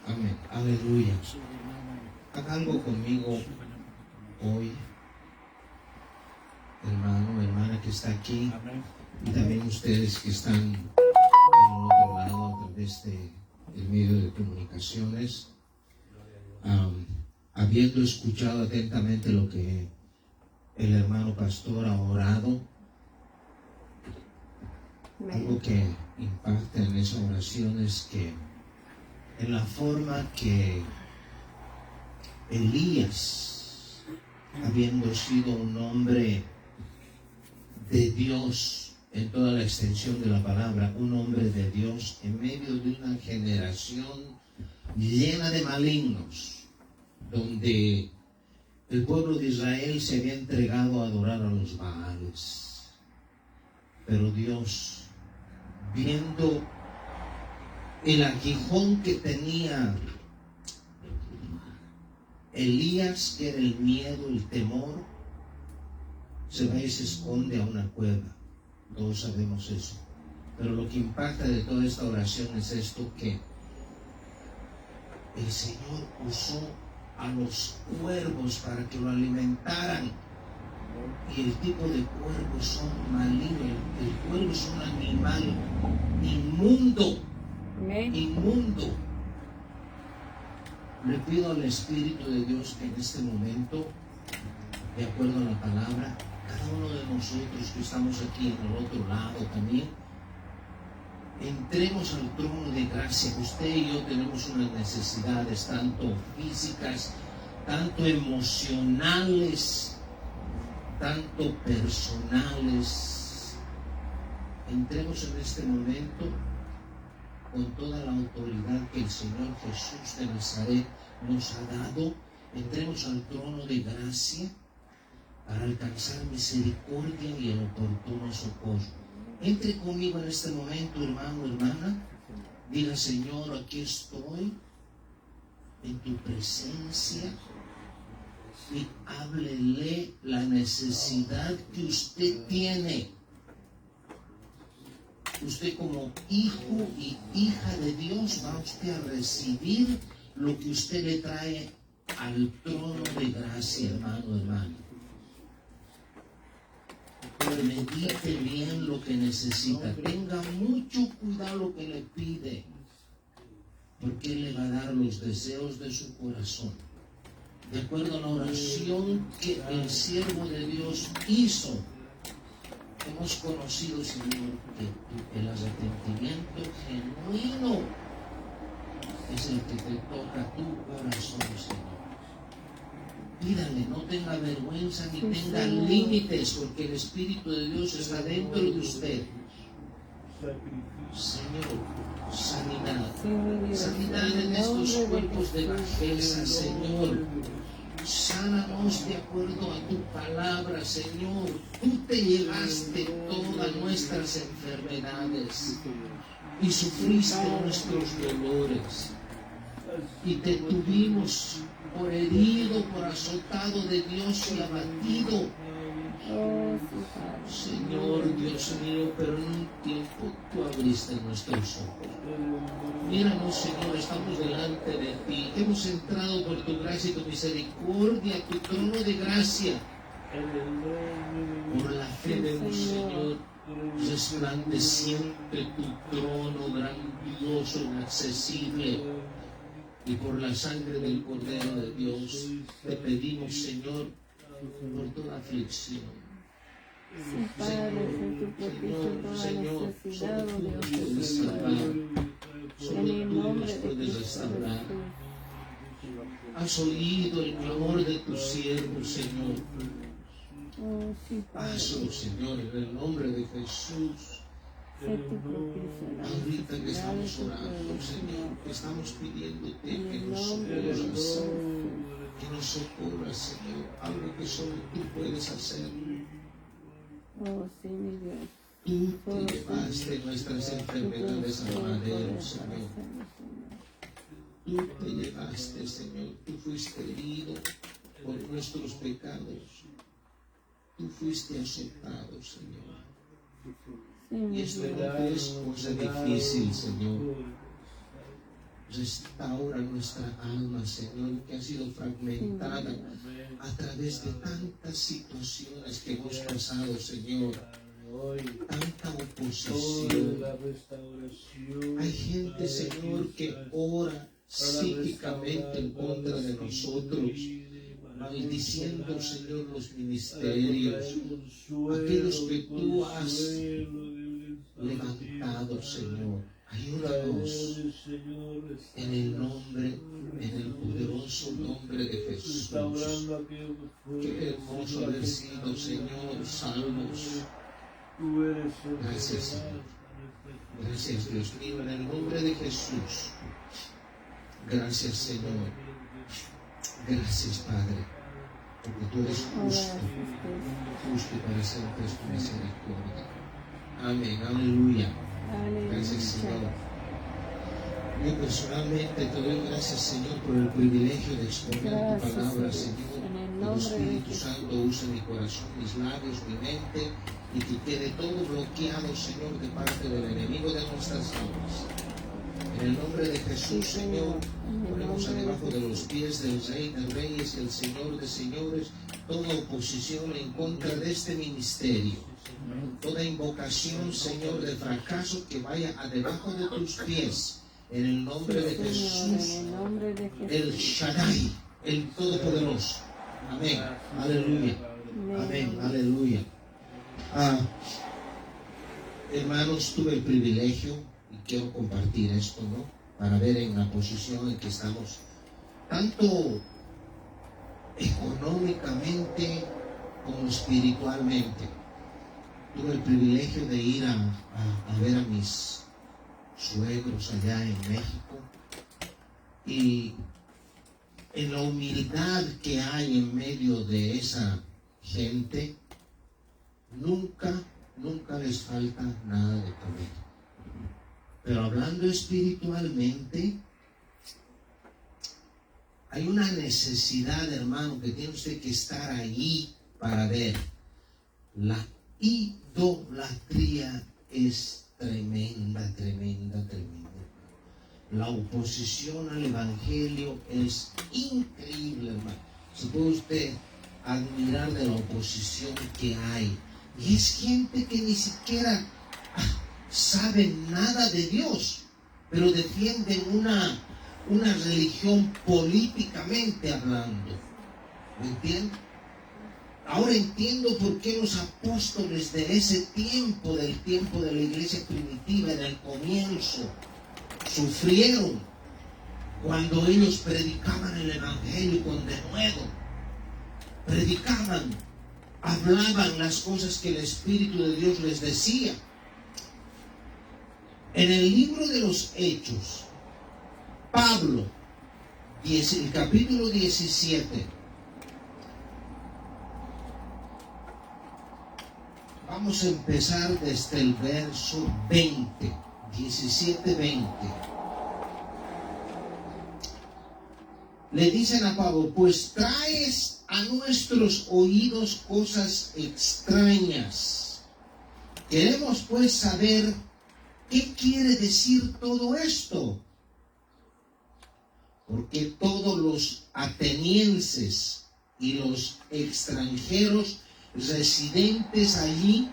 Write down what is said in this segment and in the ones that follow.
Amén. Aleluya. Haga algo conmigo hoy, hermano, hermana que está aquí, y también ustedes que están en el otro lado a través del medio de comunicaciones. Habiendo escuchado atentamente lo que el hermano pastor ha orado, algo que impacta en esa oración es que en la forma que Elías, habiendo sido un hombre de Dios en toda la extensión de la palabra, un hombre de Dios en medio de una generación llena de malignos, donde el pueblo de Israel se había entregado a adorar a los Baales. Pero Dios, viendo el aguijón que tenía Elías, que era el miedo, el temor, se va y se esconde a una cueva. Todos sabemos eso. Pero lo que impacta de toda esta oración es esto, que el Señor usó a los cuervos para que lo alimentaran. Y el tipo de cuervos son malignos. El cuervo es un animal inmundo. Inmundo. Le pido al Espíritu de Dios que en este momento, de acuerdo a la palabra, cada uno de nosotros que estamos aquí en el otro lado también, entremos al trono de gracia. Usted y yo tenemos unas necesidades tanto físicas, tanto emocionales, tanto personales. Entremos en este momento con toda la autoridad que el Señor Jesús de Nazaret nos ha dado. Entremos al trono de gracia para alcanzar misericordia y el oportuno socorro. Entre conmigo en este momento, hermano, hermana. Diga: Señor, aquí estoy en tu presencia, y háblele la necesidad que usted tiene. Usted, como hijo y hija de Dios, va usted a recibir lo que usted le trae al trono de gracia, hermano, hermana. Medite bien lo que necesita. Tenga mucho cuidado lo que le pide, porque Él le va a dar los deseos de su corazón. De acuerdo a la oración que el siervo de Dios hizo, hemos conocido, Señor, que el arrepentimiento genuino es el que te toca tu corazón, Señor. Pídale, no tenga vergüenza ni tenga límites, porque el Espíritu de Dios está dentro de usted. Señor, sanidad. Sanidad en estos cuerpos de bajeza, Señor. Sánanos de acuerdo a tu palabra, Señor. Tú te llevaste todas nuestras enfermedades y sufriste nuestros dolores, y te tuvimos por herido, por azotado de Dios y abatido. Señor Dios mío, pero en un tiempo tú abriste nuestros ojos. Míranos, Señor, estamos delante de ti. Hemos entrado por tu gracia y tu misericordia a tu trono de gracia. Por la fe vemos, Señor, resplandeciente tu trono grandioso, inaccesible. Y por la sangre del Cordero de Dios te pedimos, Señor, por toda aflicción. Señor, solo tú nos puedes salvar, solo tú nos puedes restaurar. Has oído el clamor de tu siervo, Señor. Hazlo, Señor, en el nombre de Jesús. Ahorita que estamos orando, Señor, que estamos pidiéndote que nos socorras, Señor, algo que solo tú puedes hacer. Tú te llevaste nuestras enfermedades al madero, Señor. Tú te llevaste, Señor. Tú fuiste herido por nuestros pecados. Tú fuiste azotado, Señor. Y esto no es cosa difícil, Señor. Restaura nuestra alma, Señor, que ha sido fragmentada a través de tantas situaciones que hemos pasado, Señor. Tanta oposición. Hay gente, Señor, que ora psíquicamente en contra de nosotros, maldiciendo, Señor, los ministerios, aquellos que tú has levantado, Señor. Ayúdanos en el nombre, en el poderoso nombre de Jesús. Qué hermoso haber sido, Señor, salvos. Gracias, Señor. Gracias, Dios mío, en el nombre de Jesús. Gracias, Señor. Gracias, Padre, porque tú eres justo, justo para siempre es tu misericordia. Amén, aleluya. Gracias, Señor. Yo personalmente te doy gracias, Señor, por el privilegio de exponer tu palabra, Señor. Que el Espíritu Santo use mi corazón, mis labios, mi mente, y que quede todo bloqueado, Señor, de parte del enemigo de nuestras almas. En el nombre de Jesús, Señor, ponemos debajo de los pies del Rey de Reyes y el Señor de Señores toda oposición en contra de este ministerio. Toda invocación, Señor, de fracaso que vaya a debajo de tus pies. En el nombre de Jesús, el Shaddai, el Todopoderoso. Amén. Aleluya. Amén. Aleluya. Hermanos, tuve el privilegio, y quiero compartir esto, ¿no? Para ver en la posición en que estamos, tanto económicamente como espiritualmente. Tuve el privilegio de ir a ver a mis suegros allá en México, y en la humildad que hay en medio de esa gente, nunca les falta nada de comer. Pero hablando espiritualmente, hay una necesidad, hermano, que tiene usted que estar ahí para ver. La idolatría es tremenda. La oposición al Evangelio es increíble, hermano. Se puede usted admirar de la oposición que hay. Y es gente que ni siquiera sabe nada de Dios, pero defienden una religión políticamente hablando. ¿Me entienden? Ahora entiendo por qué los apóstoles de ese tiempo, del tiempo de la iglesia primitiva, en el comienzo, sufrieron cuando ellos predicaban el Evangelio con denuedo. Predicaban, hablaban las cosas que el Espíritu de Dios les decía. En el libro de los Hechos, Pablo, el capítulo 17, vamos a empezar desde el verso 20, 17-20. Le dicen a Pablo: pues traes a nuestros oídos cosas extrañas. Queremos pues saber qué quiere decir todo esto. Porque todos los atenienses y los extranjeros residentes allí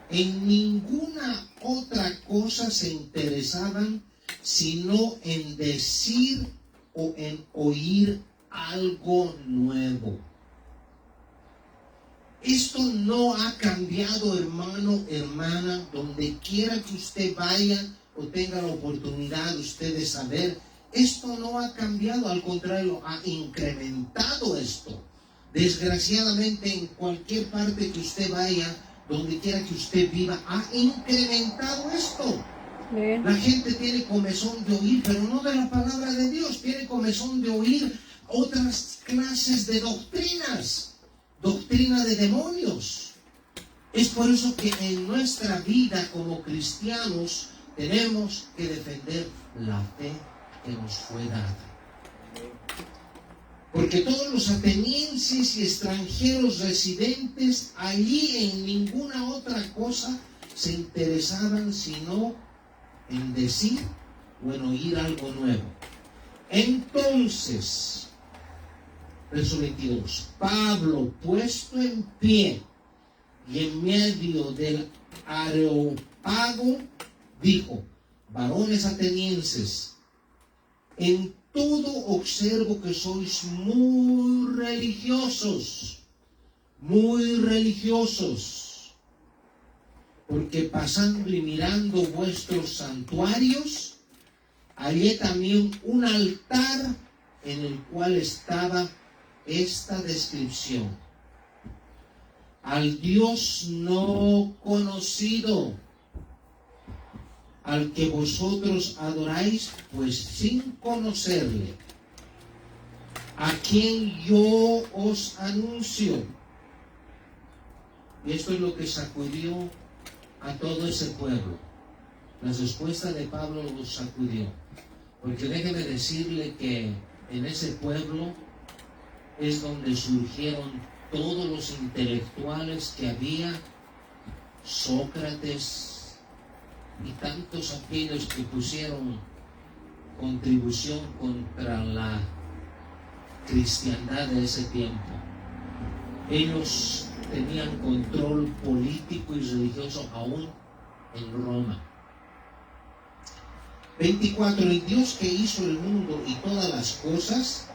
en ninguna otra cosa se interesaban sino en decir o en oír algo nuevo. Esto no ha cambiado, hermano, hermana, donde quiera que usted vaya o tenga la oportunidad usted de saber. Esto no ha cambiado, al contrario, ha incrementado esto. Desgraciadamente, en cualquier parte que usted vaya, donde quiera que usted viva, ha incrementado esto. Bien. La gente tiene comezón de oír, pero no de la palabra de Dios. Tiene comezón de oír otras clases de doctrinas, doctrina de demonios. Es por eso que en nuestra vida como cristianos tenemos que defender la fe que nos fue dada. Porque todos los atenienses y extranjeros residentes allí en ninguna otra cosa se interesaban sino en decir o en oír algo nuevo. Entonces, verso 22, Pablo, puesto en pie y en medio del Areópago, dijo: varones atenienses, en todo observo que sois muy religiosos, porque pasando y mirando vuestros santuarios, hallé también un altar en el cual estaba esta descripción: al Dios no conocido, al que vosotros adoráis, pues sin conocerle, a quien yo os anuncio. Y esto es lo que sacudió a todo ese pueblo. La respuesta de Pablo los sacudió. Porque déjeme decirle que en ese pueblo es donde surgieron todos los intelectuales que había, Sócrates y tantos aquellos que pusieron contribución contra la cristiandad de ese tiempo. Ellos tenían control político y religioso aún en Roma. 24. El Dios que hizo el mundo y todas las cosas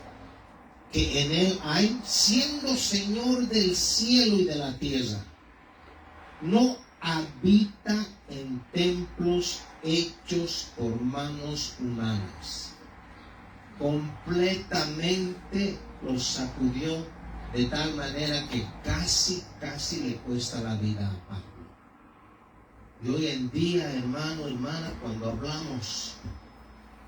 que en él hay, siendo Señor del cielo y de la tierra, no habita en templos hechos por manos humanas. Completamente los sacudió de tal manera que casi le cuesta la vida a Pablo. Y hoy en día, hermano, hermana, cuando hablamos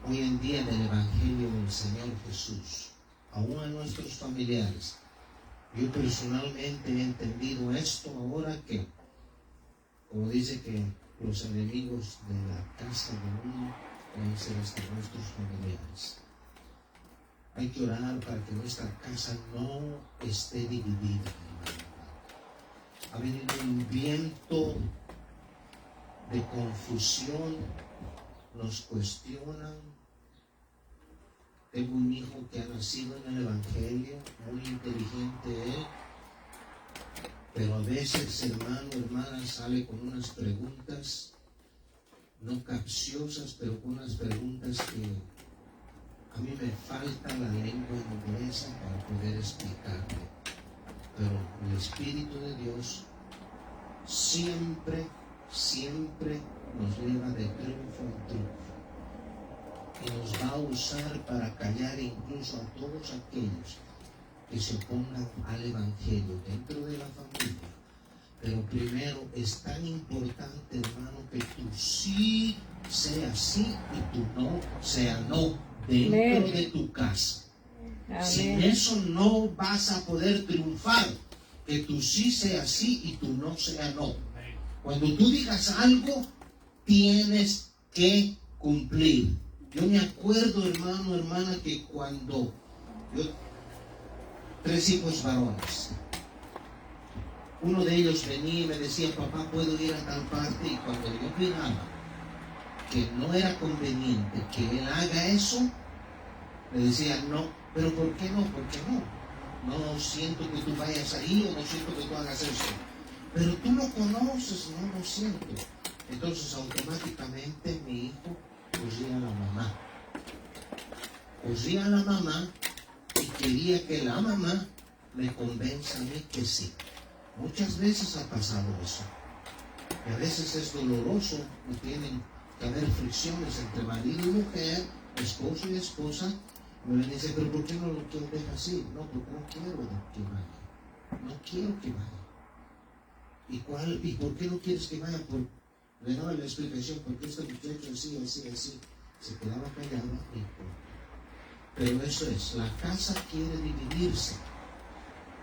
hoy en día del Evangelio del Señor Jesús, aún a nuestros familiares, yo personalmente he entendido esto ahora, que como dice que los enemigos de la casa de uno pueden ser hasta nuestros familiares. Hay que orar para que nuestra casa no esté dividida, hermano. Ha venido un viento de confusión, nos cuestionan. Tengo un hijo que ha nacido en el Evangelio, muy inteligente él, pero a veces, hermano, hermana, sale con unas preguntas no capciosas, pero con unas preguntas que a mí me falta la lengua inglesa para poder explicarle. Pero el Espíritu de Dios siempre nos lleva de triunfo en triunfo, y nos va a usar para callar incluso a todos aquellos que se opongan al Evangelio dentro de la familia. Pero primero es tan importante, hermano, que tú sí sea sí y tú no sea no dentro de tu casa. Amén. Sin eso no vas a poder triunfar. Que tú sí sea sí y tú no sea no. Cuando tú digas algo, tienes que cumplir. Yo me acuerdo, hermano, hermana, que cuando yo, 3 hijos varones, uno de ellos venía y me decía: papá, ¿puedo ir a tal parte? Y cuando yo miraba que no era conveniente que él haga eso, le decía: no. ¿Pero por qué no? ¿Por qué no? No siento que tú vayas ahí, o no siento que tú hagas eso. Pero tú lo conoces, no lo siento. Entonces automáticamente mi hijo corría a la mamá. Corría a la mamá y quería que la mamá me convenza a mí que sí. Muchas veces ha pasado eso. Y a veces es doloroso, no tienen que haber fricciones entre marido y mujer, esposo y esposa. Me dice: pero ¿por qué no lo quiero dejar así? No, porque no quiero que vaya. No quiero que vaya. ¿Y por qué no quieres que vaya? Le daba la explicación: porque este muchacho así. Se quedaba callado y pero eso es, la casa quiere dividirse.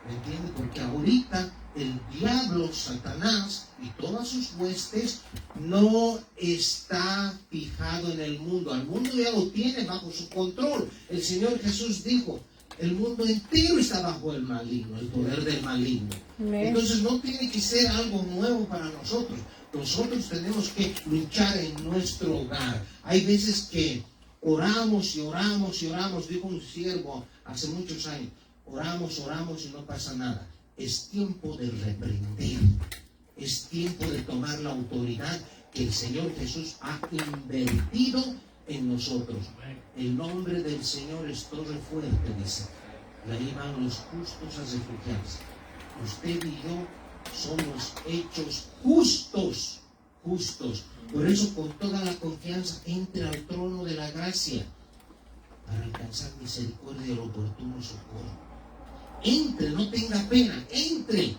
¿Me entiendes? Porque ahorita el diablo, Satanás y todas sus huestes no está fijado en el mundo. Al mundo ya lo tiene bajo su control. El Señor Jesús dijo: el mundo entero está bajo el maligno, el poder del maligno. Entonces no tiene que ser algo nuevo para nosotros. Nosotros tenemos que luchar en nuestro hogar. Hay veces que oramos y oramos y oramos. Dijo un siervo hace muchos años, oramos y no pasa nada. Es tiempo de reprender. Es tiempo de tomar la autoridad que el Señor Jesús ha invertido en nosotros. El nombre del Señor es torre fuerte, dice. Y ahí van los justos a refugiarse. Usted y yo somos hechos justos. Por eso, con toda la confianza, entre al trono de la gracia para alcanzar misericordia y el oportuno socorro. Entre, no tenga pena, entre.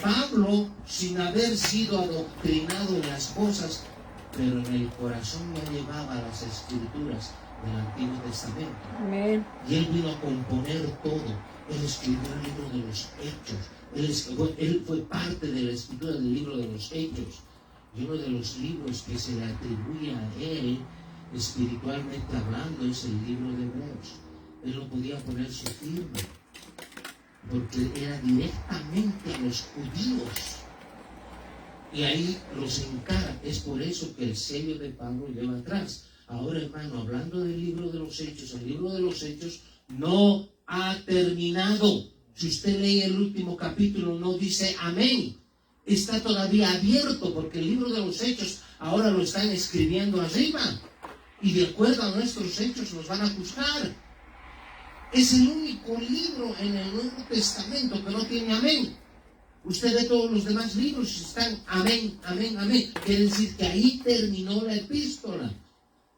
Pablo, sin haber sido adoctrinado en las cosas, pero en el corazón ya llevaba las escrituras del Antiguo Testamento. Amén. Y él vino a componer todo. Él escribió el libro de los Hechos. Él fue parte de la escritura del libro de los Hechos. Y uno de los libros que se le atribuye a él, espiritualmente hablando, es el libro de Hebreos. Él no podía poner su firma, porque era directamente a los judíos. Y ahí los encara. Es por eso que el sello de Pablo lleva atrás. Ahora, hermano, hablando del libro de los Hechos, el libro de los Hechos no ha terminado. Si usted lee el último capítulo, no dice amén. Está todavía abierto, porque el libro de los Hechos ahora lo están escribiendo arriba. Y de acuerdo a nuestros hechos nos van a juzgar. Es el único libro en el Nuevo Testamento que no tiene amén. Usted ve todos los demás libros y están amén. Quiere decir que ahí terminó la epístola.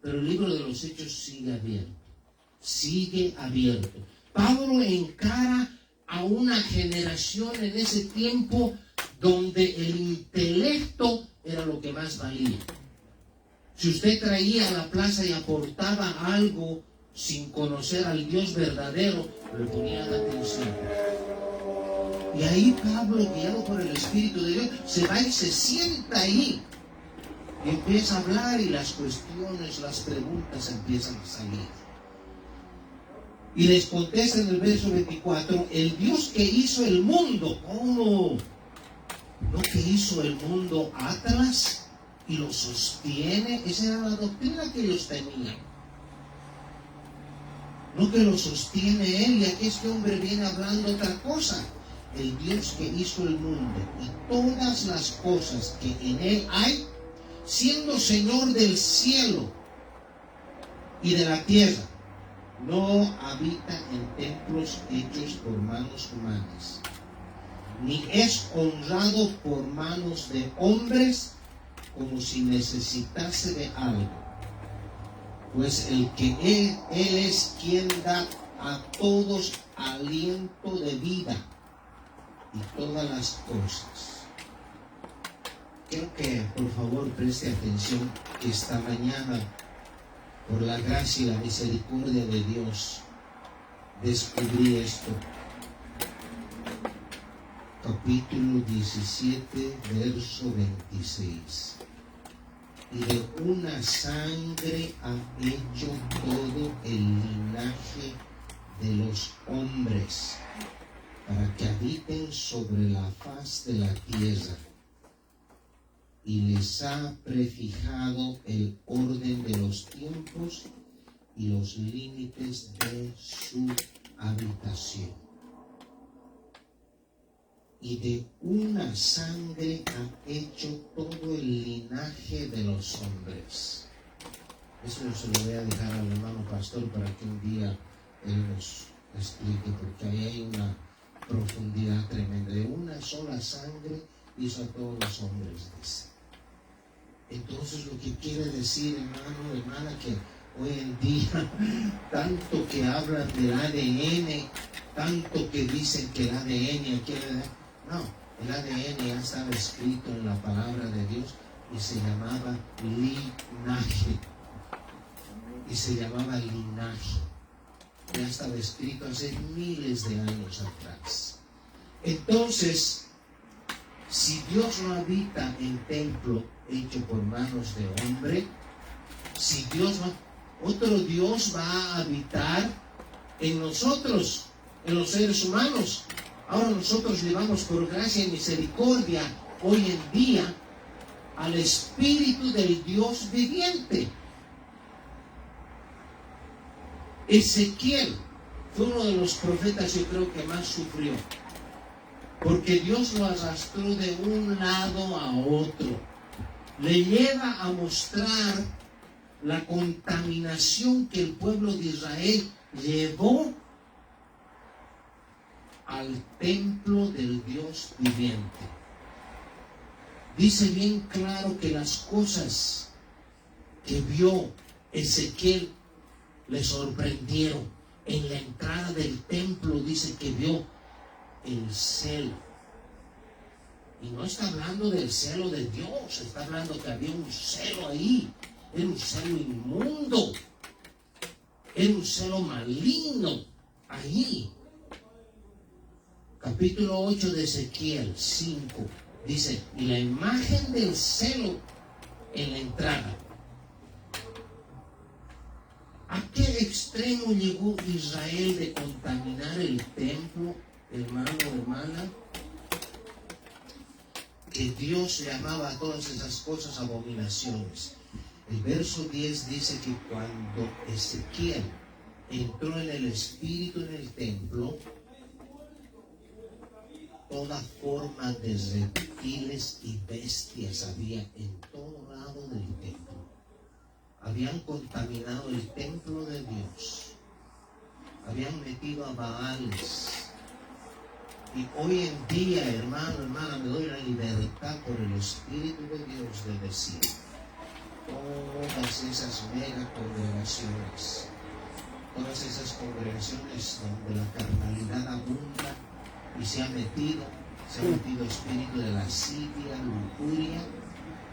Pero el libro de los Hechos sigue abierto. Pablo encara a una generación en ese tiempo donde el intelecto era lo que más valía. Si usted traía a la plaza y aportaba algo sin conocer al Dios verdadero, le ponía la atención. Y ahí Pablo, guiado por el Espíritu de Dios, se va y se sienta ahí. Y empieza a hablar y las cuestiones, las preguntas empiezan a salir. Y les contesta en el verso 24, el Dios que hizo el mundo, ¿cómo? ¿No que hizo el mundo Atlas y lo sostiene? Esa era la doctrina que ellos tenían. No que lo sostiene él, y aquí este hombre viene hablando otra cosa. El Dios que hizo el mundo y todas las cosas que en él hay, siendo Señor del cielo y de la tierra, no habita en templos hechos por manos humanas, ni es honrado por manos de hombres como si necesitase de algo, pues el que él es quien da a todos aliento de vida y todas las cosas. Quiero que por favor preste atención que esta mañana, por la gracia y la misericordia de Dios, descubrí esto. Capítulo 17, verso 26. Y de una sangre ha hecho todo el linaje de los hombres, para que habiten sobre la faz de la tierra, y les ha prefijado el orden de los tiempos y los límites de su habitación. Y de una sangre ha hecho todo el linaje de los hombres. Eso se lo voy a dejar al hermano pastor para que un día él nos explique, porque ahí hay una profundidad tremenda. De una sola sangre hizo a todos los hombres, dice. Entonces, lo que quiere decir, hermano, hermana, que hoy en día, tanto que hablan del ADN, tanto que dicen que el ADN quiere... No, el ADN ya estaba escrito en la palabra de Dios y se llamaba linaje. Ya estaba escrito hace miles de años atrás. Entonces, si Dios no habita en templo hecho por manos de hombre, si Dios no, otro Dios va a habitar en nosotros, en los seres humanos. Ahora nosotros llevamos por gracia y misericordia hoy en día al Espíritu del Dios viviente. Ezequiel fue uno de los profetas, yo creo, que más sufrió, porque Dios lo arrastró de un lado a otro. Le lleva a mostrar la contaminación que el pueblo de Israel llevó al templo del Dios viviente. Dice bien claro que las cosas que vio Ezequiel le sorprendieron. En la entrada del templo dice que vio el celo. Y no está hablando del celo de Dios, está hablando que había un celo ahí. Era un celo inmundo. Era un celo maligno ahí. Capítulo 8 de Ezequiel 5 dice: y la imagen del celo en la entrada. ¿A qué extremo llegó Israel de contaminar el templo, hermano, hermana? Que Dios llamaba a todas esas cosas abominaciones. El verso 10 dice que cuando Ezequiel entró en el Espíritu en el templo, toda forma de reptiles y bestias había en todo lado del templo. Habían contaminado el templo de Dios. Habían metido a Baales. Y hoy en día, hermano, hermana, me doy la libertad por el Espíritu de Dios de decir: todas esas mega congregaciones, todas esas congregaciones donde la carnalidad abunda y se ha metido espíritu de lascivia, lujuria,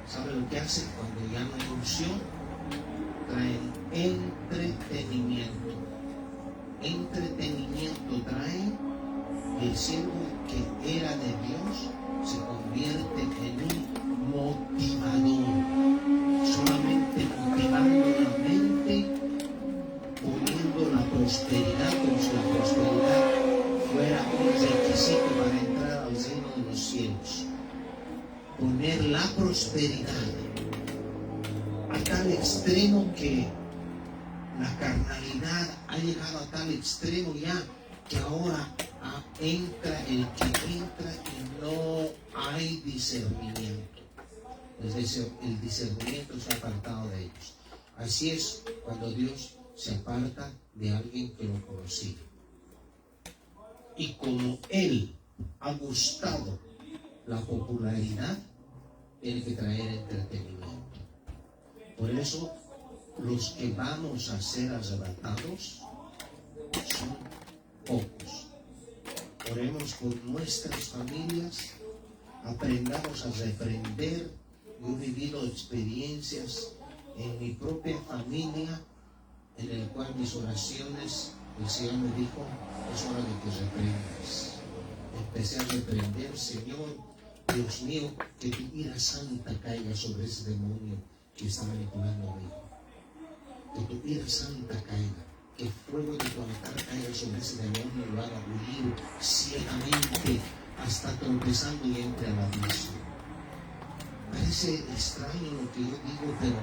¿sabe lo que hacen cuando ya no hay unción? Traen entretenimiento. Entretenimiento traen, y el siervo que era de Dios se convierte en un motivador, solamente motivando la mente, poniendo la prosperidad como si la prosperidad fuera un requisito para entrar al reino de los cielos. Poner la prosperidad a tal extremo que la carnalidad ha llegado a tal extremo ya que ahora entra el que entra y no hay discernimiento. Es decir, el discernimiento se ha apartado de ellos. Así es cuando Dios se aparta de alguien que lo conocía. Y como Él ha gustado la popularidad, tiene que traer entretenimiento. Por eso, los que vamos a ser arrebatados son pocos. Oremos por nuestras familias, aprendamos a reprender. Yo he vivido experiencias en mi propia familia en el cual mis oraciones, el Señor me dijo: es hora de que reprendas. Empecé a reprender: Señor, Dios mío, que tu ira santa caiga sobre ese demonio que está manipulando a mi hijo. Que tu ira santa caiga, que el fuego de tu altar caiga sobre ese demonio y lo haga huir ciegamente hasta tropezando y entre al abismo. Parece extraño lo que yo digo, pero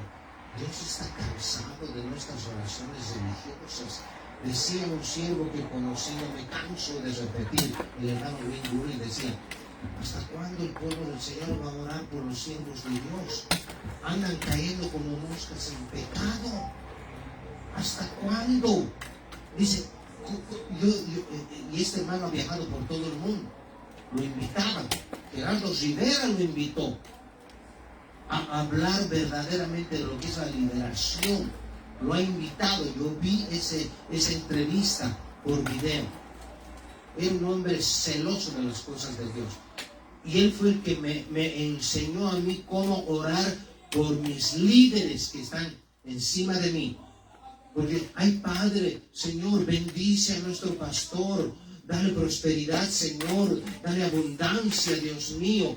Dios está cansado de nuestras oraciones religiosas. Decía un siervo que conocí, no me canso de repetir, el hermano Wayne Grudem decía: ¿hasta cuándo el pueblo del Señor va a orar por los siervos de Dios? Andan cayendo como moscas en pecado. ¿Hasta cuándo? Dice, y este hermano ha viajado por todo el mundo. Lo invitaban. Gerardo Rivera lo invitó a hablar verdaderamente de lo que es la liberación. Lo ha invitado. Yo vi esa entrevista por video. Era un hombre celoso de las cosas de Dios. Y él fue el que me enseñó a mí cómo orar por mis líderes que están encima de mí. Porque, ay Padre, Señor, bendice a nuestro pastor, dale prosperidad, Señor, dale abundancia, Dios mío,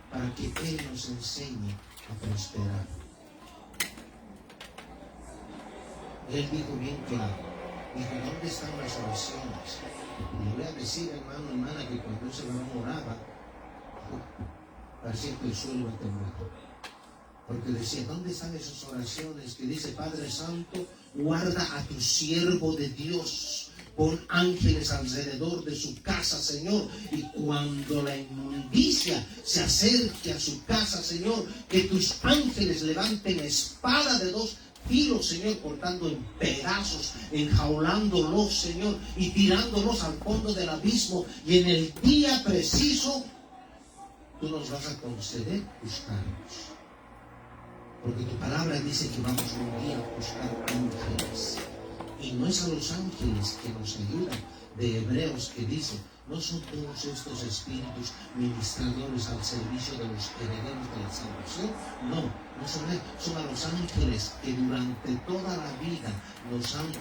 para que Él nos enseñe a prosperar. Él dijo bien claro, dijo: ¿dónde están las oraciones? Y le voy a decir, hermano, hermana, que cuando ese varón oraba, parecía que el suelo iba a temblar. Porque decía: ¿dónde están esas oraciones que dice Padre Santo, Guarda a tu siervo de Dios. Pon ángeles alrededor de su casa, Señor. Y cuando la inmundicia se acerque a su casa, Señor, que tus ángeles levanten espada de dos filos, Señor, cortando en pedazos, enjaulándolos, Señor, y tirándolos al fondo del abismo. Y en el día preciso, tú nos vas a conceder buscarnos. Porque tu palabra dice que vamos un día a buscar ángeles. Y no es a los ángeles que nos ayudan, de Hebreos, que dice, no son todos estos espíritus ministradores al servicio de los herederos de la salvación. No, no son ellos, son a los ángeles que durante toda la vida nos han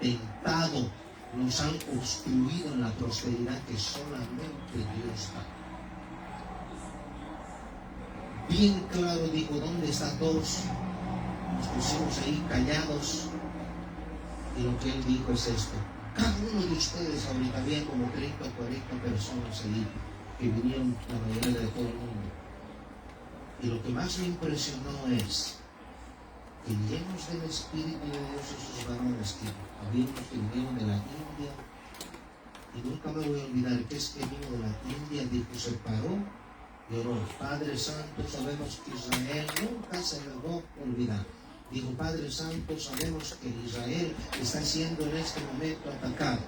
tentado, nos han obstruido en la prosperidad que solamente Dios da. Bien claro dijo, ¿dónde están todos? Nos pusimos ahí callados, y lo que él dijo es esto: cada uno de ustedes, ahorita había como 30 o 40 personas ahí que vinieron, la mayoría de todo el mundo, y lo que más me impresionó es que llenos del Espíritu de Dios, esos varones que habíamos, que vinieron de la India, y nunca me voy a olvidar que es que vino de la India, dijo, se paró y oró: Padre Santo, sabemos que Israel nunca se me va a olvidar. Dijo: Padre Santo, sabemos que Israel está siendo en este momento atacado.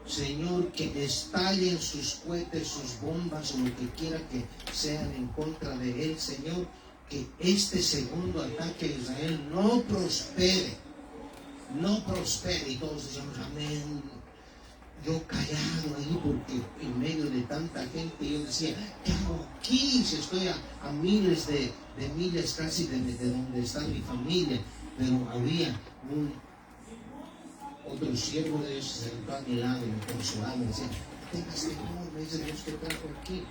Señor, que estallen sus cohetes, sus bombas o lo que quiera que sean en contra de él, Señor, que este segundo ataque a Israel no prospere, no prospere. Y todos decíamos amén. Yo callado ahí, porque en medio de tanta gente yo decía, ¿qué hago aquí? Si estoy a miles de millas casi de donde está mi familia. Pero había otro siervo de Dios se sentó a mi lado y me consolaba, me decía, tengas temor, me dice Dios, que trajo aquí.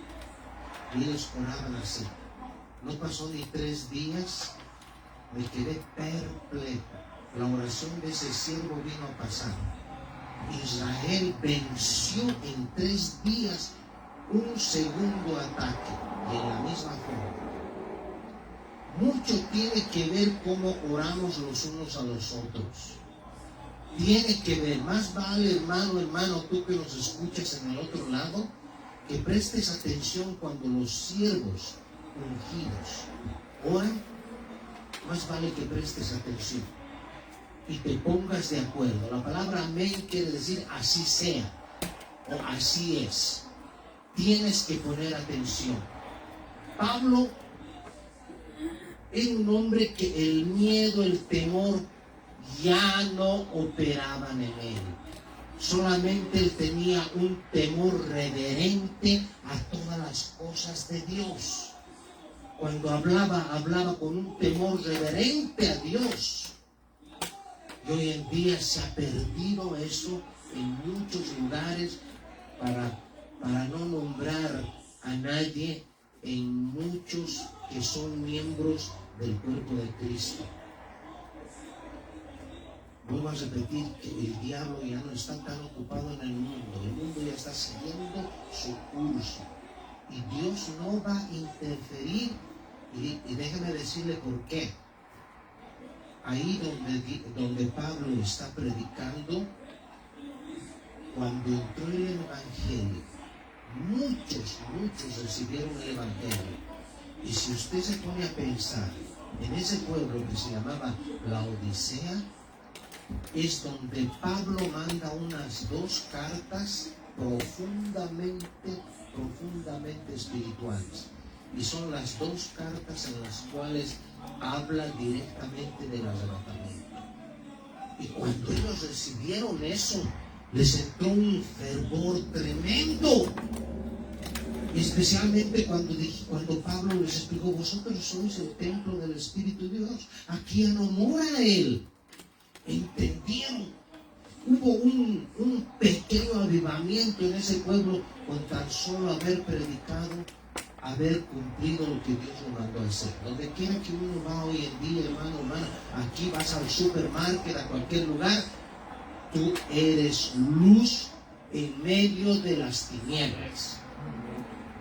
Y ellos oraban así. No pasó ni 3 días, me quedé perplejo. La oración de ese siervo vino a pasar. Israel venció en 3 días un segundo ataque, y en la misma forma. Mucho tiene que ver cómo oramos los unos a los otros. Tiene que ver, más vale, hermano, tú que nos escuchas en el otro lado, que prestes atención cuando los siervos ungidos oran. Más vale que prestes atención y te pongas de acuerdo. La palabra amén quiere decir así sea o así es. Tienes que poner atención. Pablo era un hombre que el miedo, el temor ya no operaban en él. Solamente él tenía un temor reverente a todas las cosas de Dios. Cuando hablaba con un temor reverente a Dios. Y hoy en día se ha perdido eso en muchos lugares, para no nombrar a nadie, en muchos que son miembros del cuerpo de Cristo. Vuelvo a repetir que el diablo ya no está tan ocupado en el mundo ya está siguiendo su curso. Y Dios no va a interferir, y déjeme decirle por qué. Ahí donde Pablo está predicando, cuando entró el Evangelio, muchos recibieron el Evangelio. Y si usted se pone a pensar en ese pueblo que se llamaba la Odisea, es donde Pablo manda unas 2 cartas profundamente espirituales. Y son las 2 cartas en las cuales habla directamente del arrebatamiento. Y cuando ellos recibieron eso, les entró un fervor tremendo. Especialmente cuando Pablo les explicó: vosotros sois el templo del Espíritu de Dios, aquí no mora Él. Entendieron. Hubo un pequeño avivamiento en ese pueblo con tan solo haber predicado, haber cumplido lo que Dios nos mandó a hacer. Donde quiera que uno va hoy en día, hermana, aquí vas al supermarket, a cualquier lugar, tú eres luz en medio de las tinieblas.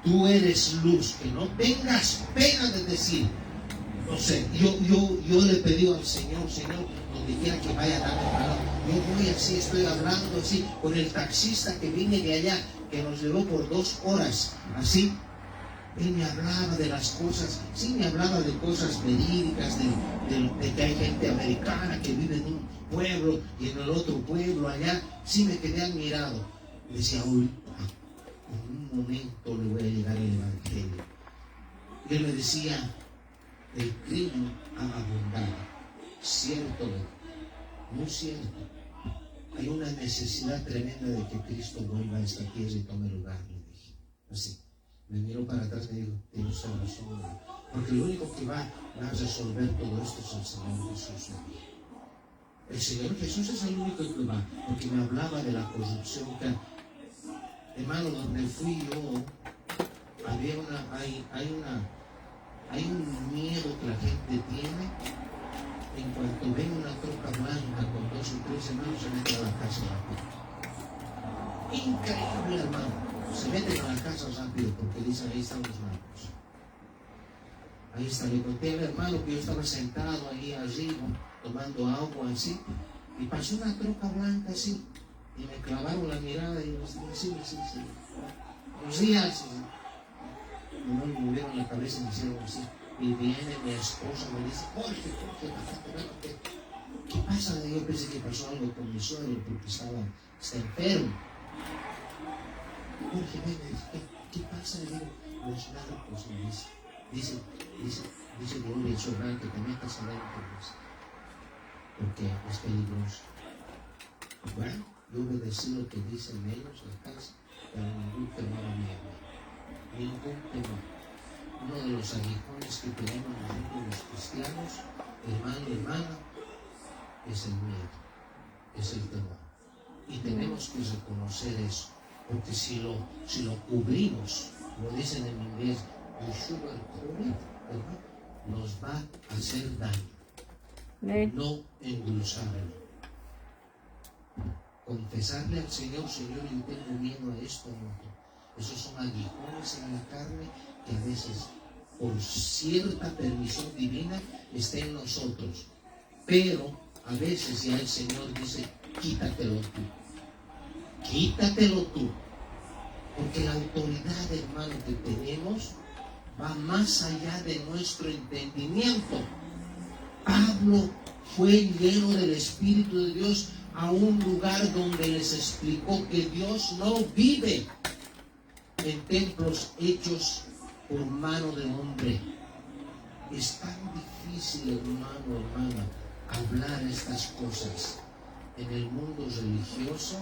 Tú eres luz. Que no tengas pena de decir: No sé, yo le pedí al Señor, Señor, donde quiera que vaya, dame palabra. Yo voy así, estoy hablando así con el taxista que vine de allá, que nos llevó por 2 horas, así. Él me hablaba de las cosas, sí me hablaba de cosas verídicas, de que hay gente americana que vive en un pueblo y en el otro pueblo allá. Sí me quedé admirado. Decía, uy, en un momento le voy a llegar el Evangelio. Y él me decía, el crimen ha abundado. Cierto, muy cierto. Hay una necesidad tremenda de que Cristo vuelva a esta tierra y tome lugar, le dije. Así. Me miró para atrás y me dijo, tienes razón, porque lo único que va a resolver todo esto es el Señor Jesús. El Señor Jesús es el único que va, porque me hablaba de la corrupción que, hermano, donde fui yo, hay un miedo que la gente tiene. En cuanto ven una troca blanca con 2 o 3 hermanos, se meten a la casa rápido. Increíble, hermano. Se meten a la casa rápido porque dicen, ahí están los narcos. Ahí está. Le conté al hermano que yo estaba sentado ahí arriba, tomando agua así, y pasó una troca blanca así, y me clavaron la mirada y me dijeron, sí. Buenos días. Y no me movieron la cabeza y me hicieron así. Y viene mi esposa, me dice, Jorge, ¿qué pasa? Yo pensé que pasó algo con mi suegro porque está enfermo. Jorge, ven, ¿qué pasa? Le digo, los narcos, me dice Gloria el Soberano que te metas adentro, porque es peligroso. Bueno, yo obedecí lo que dicen ellos en la casa, pero ningún temor a mí. Ningún temor. Uno de los aguijones que tenemos nosotros los cristianos, hermana, es el miedo, es el temor. Y tenemos que reconocer eso, porque si lo cubrimos, lo dicen en inglés, you sugarcoat it, nos va a hacer daño. No endulzarlo. Confesarle al Señor, yo tengo miedo a esto, no. Esos son aguijones en la carne que a veces, por cierta permisión divina, está en nosotros. Pero a veces ya el Señor dice, quítatelo tú. Porque la autoridad, hermano, que tenemos va más allá de nuestro entendimiento. Pablo fue lleno del Espíritu de Dios a un lugar donde les explicó que Dios no vive en templos hechos por mano de hombre. Es tan difícil, hermana, hablar estas cosas. En el mundo religioso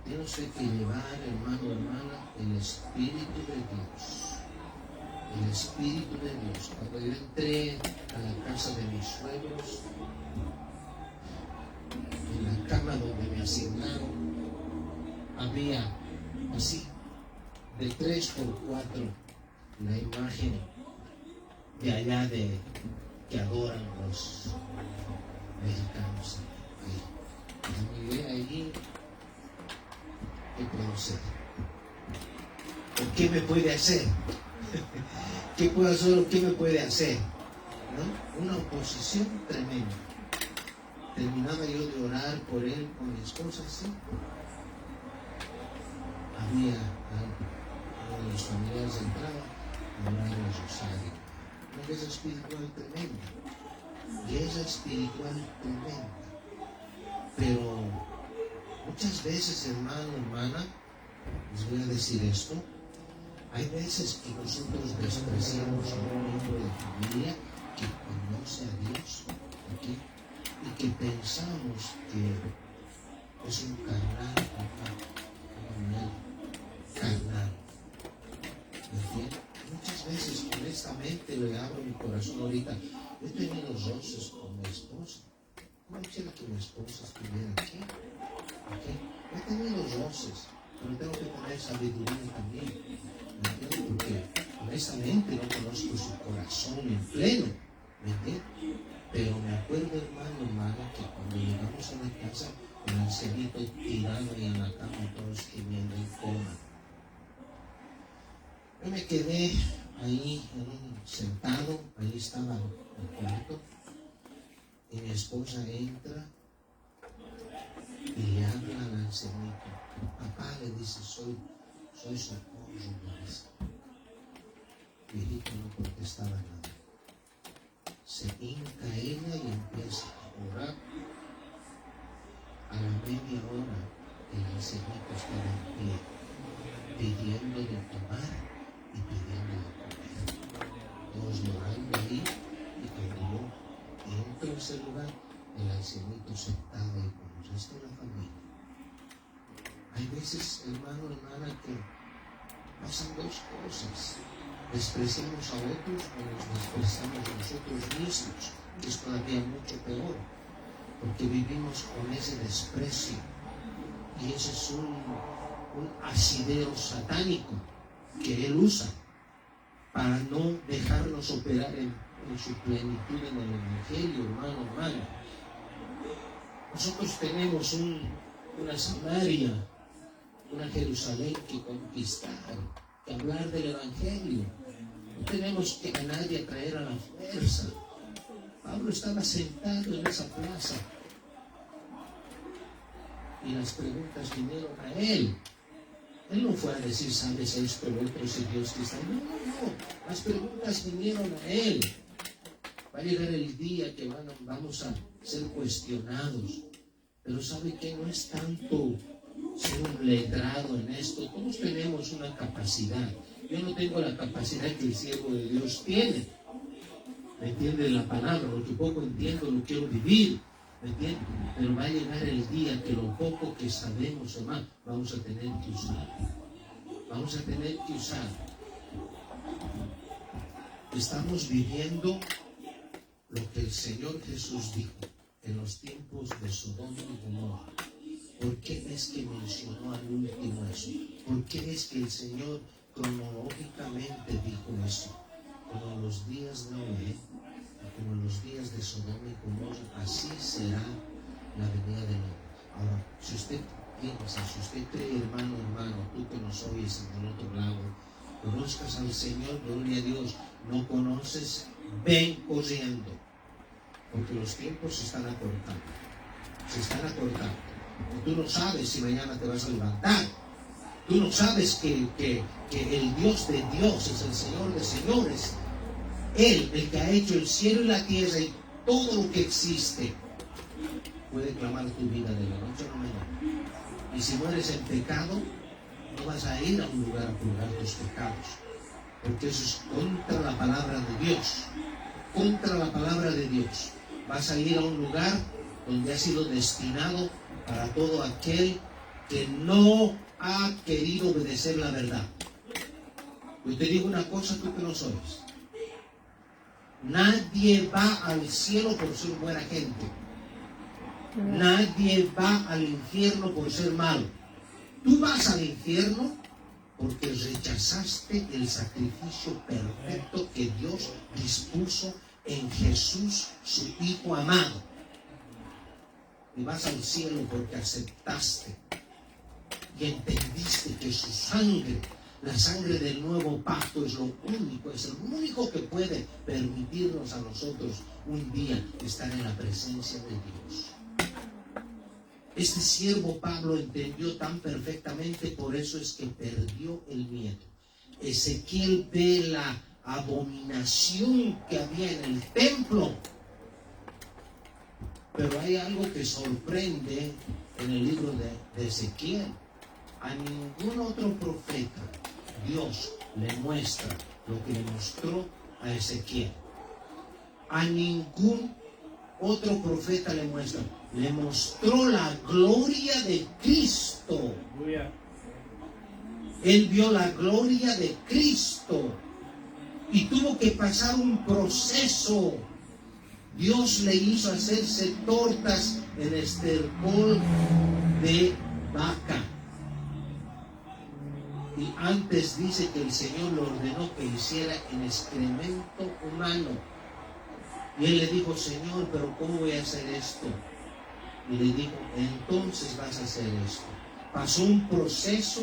tenemos que llevar, hermana, el Espíritu de Dios. El Espíritu de Dios. Cuando yo entré a la casa de mis suegros, en la cama donde me asignaron, había así, de 3x4, la imagen de allá que adoran los mexicanos. Y miré allí, ¿qué puedo hacer? ¿O qué me puede hacer? ¿Qué puedo hacer o qué me puede hacer? ¿No? Una oposición tremenda. Terminaba yo de orar por él con mi esposa, ¿sí? Había uno de los familiares de entrada orando el rosario. Una guerra espiritual tremenda. Guerra espiritual tremenda. Pero muchas veces, hermana, les voy a decir esto. Hay veces que nosotros despreciamos a un miembro de familia que conoce a Dios, ¿okay? Y que pensamos que es un carnal, carnal. ¿Entiendes? Muchas veces, honestamente, le abro mi corazón ahorita. Yo he tenido roces con mi esposa. ¿Cómo quisiera que mi esposa estuviera aquí? ¿Okay? He tenido roces, pero tengo que tener sabiduría también. ¿Me entiendes? Porque honestamente no conozco su corazón en pleno. ¿Me entiendes? Pero me acuerdo, hermana, que cuando llegamos a la casa, el ancianito tirado ahí en la cama, todos gimiendo en coma. Yo me quedé ahí sentado, ahí estaba al cuarto y mi esposa entra y le habla al ancianito. Papá, le dice, soy Socorro, me dice. Viejito no contestaba nada. Se hinca ella y empieza a orar. A la media hora el ancianito estaba en pie, pidiendo de tomar y pidiendo de comer. Todos llorando ahí, y cuando yo entro a ese lugar, el ancianito sentado ahí con el resto de la familia. Hay veces, hermano, hermana, que pasan dos cosas. Despreciamos a otros o nos despreciamos a nosotros mismos, que es todavía mucho peor, porque vivimos con ese desprecio. Y ese es un asidero satánico que él usa para no dejarnos operar en su plenitud en el Evangelio, hermano. Nosotros tenemos una Samaria, una Jerusalén que conquistar, que hablar del Evangelio. No tenemos que a nadie traer a la fuerza. Pablo estaba sentado en esa plaza y las preguntas vinieron a él. Él no fue a decir, ¿sabes esto, lo otro, si Dios te está? No. Las preguntas vinieron a él. Va a llegar el día que vamos a ser cuestionados. Pero ¿sabe qué? No es tanto ser un letrado en esto. Todos tenemos una capacidad. Yo no tengo la capacidad que el siervo de Dios tiene. ¿Me entiende la palabra? Lo que poco entiendo lo quiero vivir. ¿Me entiende? Pero va a llegar el día que lo poco que sabemos, hermano, vamos a tener que usar. Vamos a tener que usar. Estamos viviendo lo que el Señor Jesús dijo en los tiempos de Sodoma y Gomorra. ¿Por qué es que mencionó al último eso? ¿Por qué es que el Señor cronológicamente dijo eso? Como en los días de Noé, como en los días de Sodoma y Gomorra, así será la venida de Noé. Ahora, si usted piensa, si usted cree, hermano, tú que nos oyes en el otro lado, conozcas al Señor, gloria a Dios, no conoces, ven corriendo, porque los tiempos se están acortando. Y tú no sabes si mañana te vas a levantar. Tú no sabes que el Dios de Dios es el Señor de señores. Él, el que ha hecho el cielo y la tierra y todo lo que existe, puede clamar tu vida de la noche a la mañana. Y si mueres en pecado, no vas a ir a un lugar a purgar tus pecados, porque eso es contra la palabra de Dios. Contra la palabra de Dios. Vas a ir a un lugar donde ha sido destinado para todo aquel que no ha querido obedecer la verdad. Yo te digo una cosa, tú que no oyes. Nadie va al cielo por ser buena gente. Nadie va al infierno por ser malo. Tú vas al infierno porque rechazaste el sacrificio perfecto que Dios dispuso en Jesús, su Hijo amado. Y vas al cielo porque aceptaste y entendiste que su sangre, la sangre del nuevo pacto, es lo único, es el único que puede permitirnos a nosotros un día estar en la presencia de Dios. Este siervo Pablo entendió tan perfectamente, por eso es que perdió el miedo. Ezequiel ve la abominación que había en el templo. Pero hay algo que sorprende en el libro de Ezequiel. A ningún otro profeta Dios le muestra lo que le mostró a Ezequiel. A ningún otro profeta le muestra. Le mostró la gloria de Cristo. Él vio la gloria de Cristo y tuvo que pasar un proceso. Dios le hizo hacerse tortas en estercol de vaca. Y antes dice que el Señor le ordenó que hiciera en excremento humano. Y él le dijo, Señor, pero ¿cómo voy a hacer esto? Y le dijo, entonces vas a hacer esto. Pasó un proceso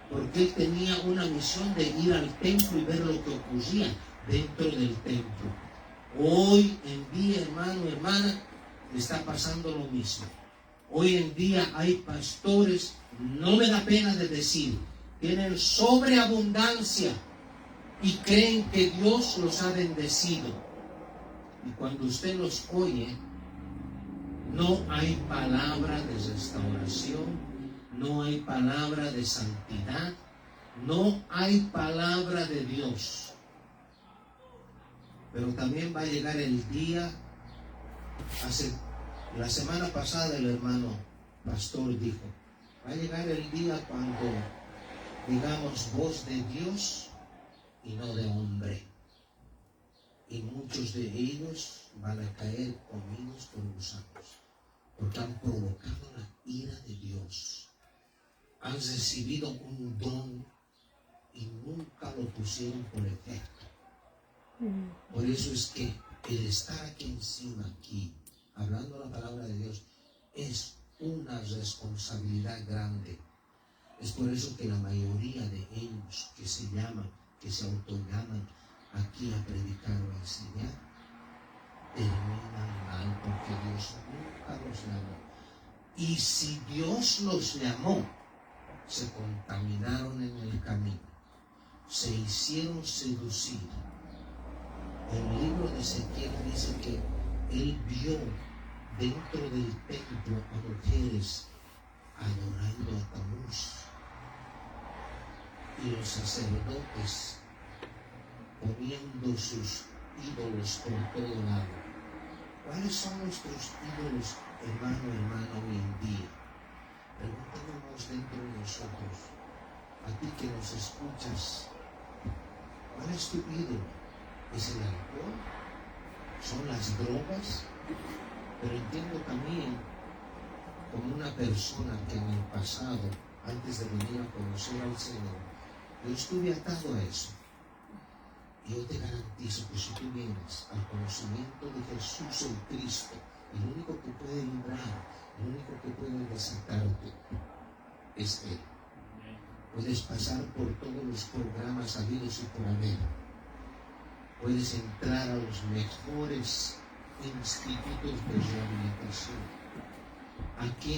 porque él tenía una misión de ir al templo y ver lo que ocurría dentro del templo. Hoy en día, hermano, hermana, está pasando lo mismo. Hoy en día hay pastores, no me da pena de decir, tienen sobreabundancia y creen que Dios los ha bendecido. Y cuando usted los oye, no hay palabra de restauración, no hay palabra de santidad, no hay palabra de Dios. Pero también va a llegar el día, la semana pasada el hermano pastor dijo, va a llegar el día cuando digamos voz de Dios y no de hombre. Y muchos de ellos van a caer comidos por gusanos, porque han provocado la ira de Dios. Han recibido un don y nunca lo pusieron por efecto. Por eso es que el estar aquí encima, aquí, hablando la palabra de Dios, es una responsabilidad grande. Es por eso que la mayoría de ellos que se autollaman aquí a predicar o a enseñar, terminan mal porque Dios nunca los llamó. Y si Dios los llamó, se contaminaron en el camino, se hicieron seducir. El libro de Ezequiel dice que él vio dentro del templo a mujeres adorando a Tamuz, y los sacerdotes poniendo sus ídolos por todo lado. ¿Cuáles son nuestros ídolos, hermano, hermana, hoy en día? Preguntémonos dentro de nosotros, a ti que nos escuchas, ¿cuál es tu ídolo? ¿Es el alcohol? ¿Son las drogas? Pero entiendo también, como una persona que en el pasado, antes de venir a conocer al Señor, yo estuve atado a eso. Yo te garantizo que si tú vienes al conocimiento de Jesús el Cristo, el único que puede librar, el único que puede desatarte, es Él. Puedes pasar por todos los programas habidos y por haber. Puedes entrar a los mejores institutos de rehabilitación. Aquí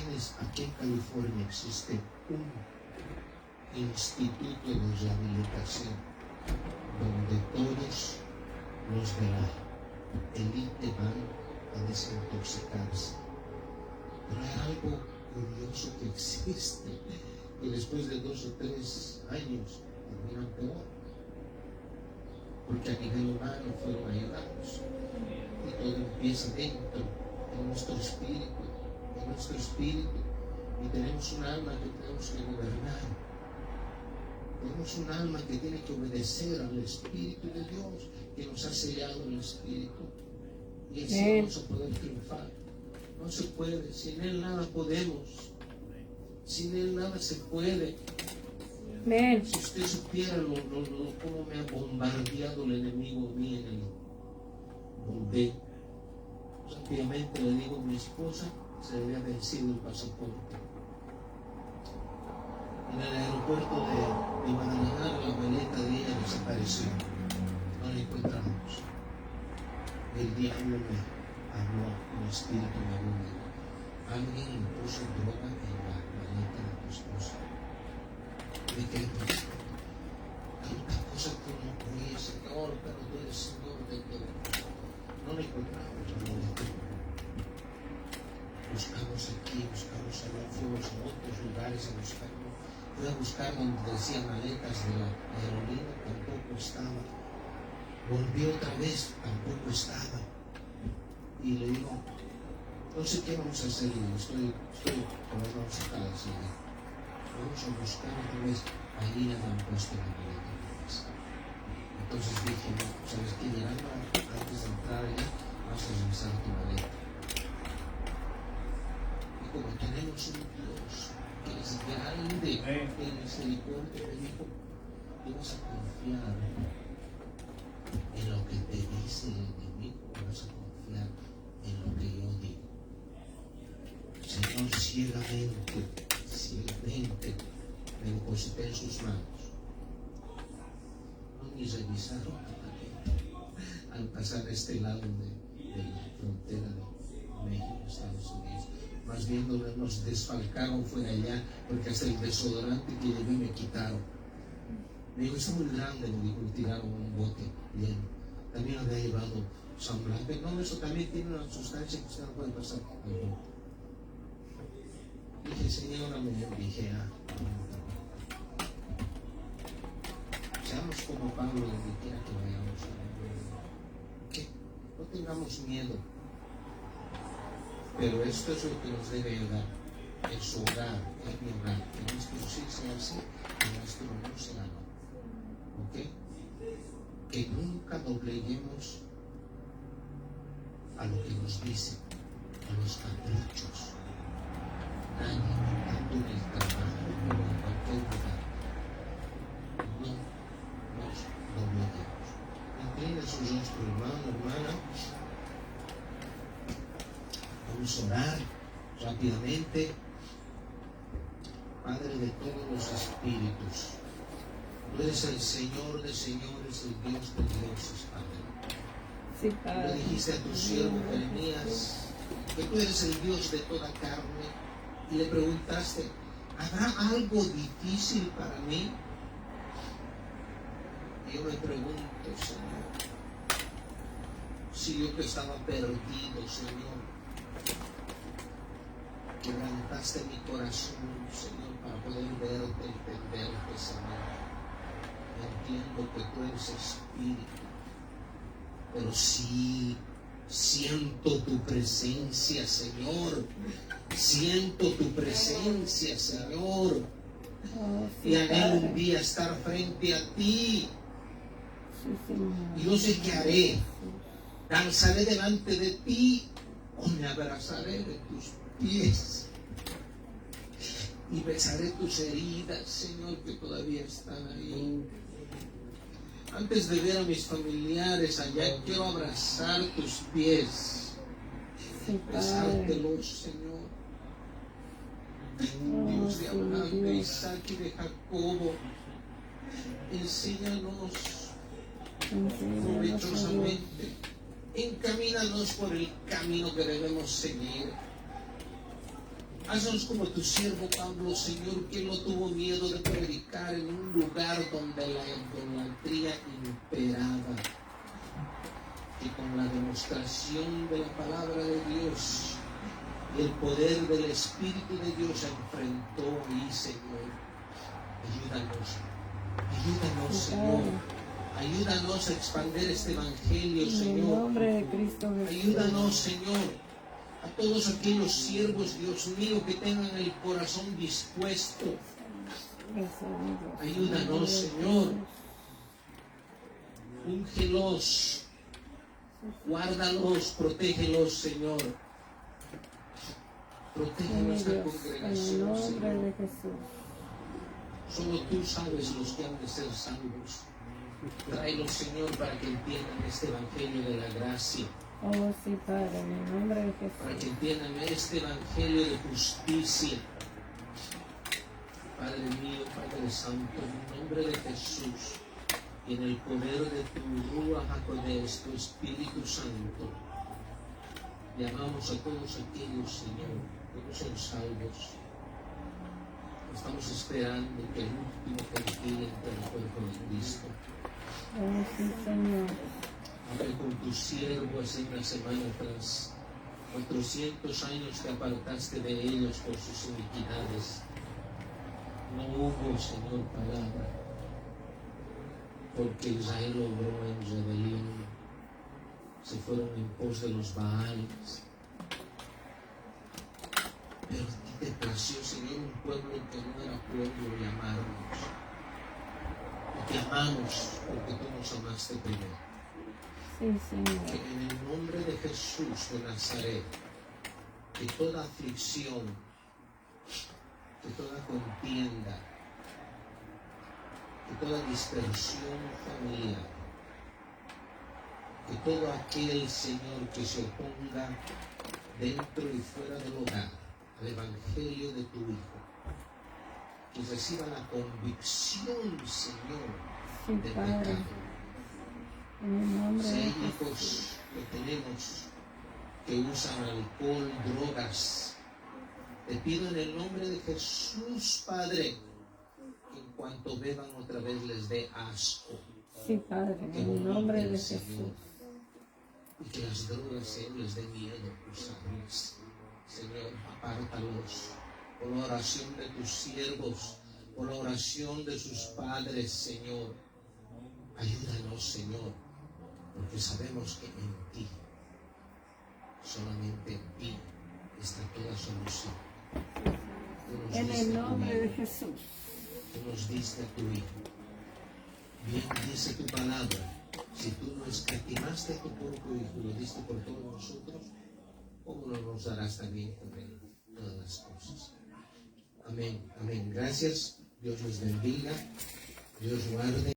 en California existe un instituto de rehabilitación donde todos los de la élite van a desintoxicarse. Pero hay algo curioso que existe, y después de 2 o 3 años terminan peor, porque a nivel humano fueron ayudados, y todo empieza dentro, en nuestro espíritu, y tenemos un alma que tenemos que gobernar. Tenemos un alma que tiene que obedecer al Espíritu de Dios, que nos ha sellado el Espíritu. Y así vamos a poder triunfar. No se puede, sin Él nada podemos. Sin Él nada se puede. Amén. Si usted supiera cómo me ha bombardeado el enemigo mío en el Bombay. Rápidamente le digo a mi esposa, se le había vencido el pasaporte. En el aeropuerto de Guadalajara, la maleta de ella desapareció. No la encontramos. El diablo me habló, mi espíritu me habló. Alguien impuso droga en la maleta de tu esposa. Me quedé pensando, tanta cosa que uno oye, Señor, pero tú eres Señor de todo. No la encontramos, la maleta. Buscamos aquí, buscamos allá, fuimos a otros lugares a buscarlo. Fui a buscar donde decía maletas de la aerolínea, tampoco estaba. Volví otra vez, tampoco estaba. Y le digo, no sé qué vamos a hacer, estoy con las manos sacadas. Vamos a buscar otra vez, ahí le han puesto la maleta. Entonces dije, no, ¿sabes qué? Llegando antes de entrar allá, vas a revisar tu maleta. Y como tenemos un Dios que es grande en misericordia, me dijo, ¿te vas a confiar en lo que te dice el enemigo o vas a confiar en lo que yo digo? Señor, ciegamente me deposité en sus manos. No ni revisaron la maleta. A al pasar a este lado de la frontera de México, Estados Unidos. Más bien nos desfalcaron fue allá, porque hasta el desodorante que llevé me quitaron. Me dijo, es muy grande, me dijo, y tiraron un bote lleno. También había llevado San Blanco. No, eso también tiene una sustancia que usted no puede pasar. Dije, señora, me dije, seamos como Pablo, donde quiera que vayamos. ¿Qué? No tengamos miedo. Pero esto es lo que nos debe ayudar. En su hogar, en mi hogar. Que nuestro sí sea así, que nuestro no sea no. ¿Ok? Que nunca dobleguemos a lo que nos dicen, a los caprichos. Nadie, tanto en el trabajo como en cualquier lugar. No nos dobleguemos. Inclina sus rostros, hermano, hermana. Vamos a orar rápidamente. Padre de todos los espíritus, tú eres el Señor de señores, el Dios de dioses, Padre. Sí, Padre. Le dijiste a tu siervo Jeremías que tú eres el Dios de toda carne y le preguntaste, ¿habrá algo difícil para mí? Y yo me pregunto, Señor, si yo que estaba perdido, Señor, quebrantaste mi corazón, Señor, para poder verte, entenderte, Señor. Entiendo que tú eres espíritu, pero sí siento tu presencia, Señor. Siento tu presencia, Señor. Y anhelo un día estar frente a ti. Y no sé qué haré. Danzaré delante de ti o me abrazaré de tus pies y besaré tus heridas, Señor, que todavía están ahí. Antes de ver a mis familiares allá, quiero abrazar tus pies, besártelos, Señor. Dios de Abraham, de Isaac y de Jacobo, enséñanos provechosamente, encamínanos por el camino que debemos seguir. Haznos como tu siervo Pablo, Señor, que no tuvo miedo de predicar en un lugar donde la idolatría imperaba, y con la demostración de la palabra de Dios y el poder del Espíritu de Dios se enfrentó ahí, Señor. Ayúdanos, Señor. Ayúdanos a expandir este evangelio, Señor. En el nombre de Cristo Jesús. Ayúdanos, Señor, a todos aquellos siervos, Dios mío, que tengan el corazón dispuesto. Ayúdanos, Señor. Úngelos, guárdalos, protégelos, Señor. Protege nuestra congregación, en el nombre Señor. de Jesús. Solo tú sabes los que han de ser salvos. Tráelos, Señor, para que entiendan este evangelio de la gracia. Oh, sí, Padre, en el nombre de Jesús. Para que entiendan este evangelio de justicia. Padre mío, Padre Santo, en el nombre de Jesús y en el poder de tu Ruach HaKodesh, tu Espíritu Santo, llamamos a todos aquellos, Señor, que no son salvos. Estamos esperando que el último gentil entre el cuerpo de Cristo. Oh, sí, Señor. Hablé con tu siervo hace una semana atrás. 400 años te apartaste de ellos por sus iniquidades. No hubo, Señor, palabra, porque Israel obró en rebelión. Se fueron en pos de los Baales. Pero a ti te plació, Señor, un pueblo que no era pueblo, llamarnos. Y te amamos porque tú nos amaste primero. Sí, Señor. Que en el nombre de Jesús de Nazaret, que toda aflicción, que toda contienda, que toda dispersión familiar, que todo aquel, Señor, que se oponga dentro y fuera del hogar al Evangelio de tu Hijo, que reciba la convicción, Señor, Sí, de Padre. pecado, En el nombre Si de hay Jesús. hijos que tenemos que usan alcohol, drogas, te pido en el nombre de Jesús, Padre, que en cuanto beban otra vez les dé asco, Sí, Padre, en que el nombre vomiten, de Señor, Jesús. y que las drogas, Señor, les dé miedo usarlas. Señor, apártalos por la oración de tus siervos, por la oración de sus padres, Señor. Ayúdanos, Señor, porque sabemos que en ti, solamente en ti, está toda solución. Tú nos En diste el a tu nombre de Hijo, Jesús. tú nos diste a tu Hijo. Bien dice tu palabra, si tú no escatimaste a tu propio Hijo y lo diste por todos nosotros, ¿cómo no nos darás también con él todas las cosas? Amén, amén. Gracias. Dios les bendiga. Dios guarde.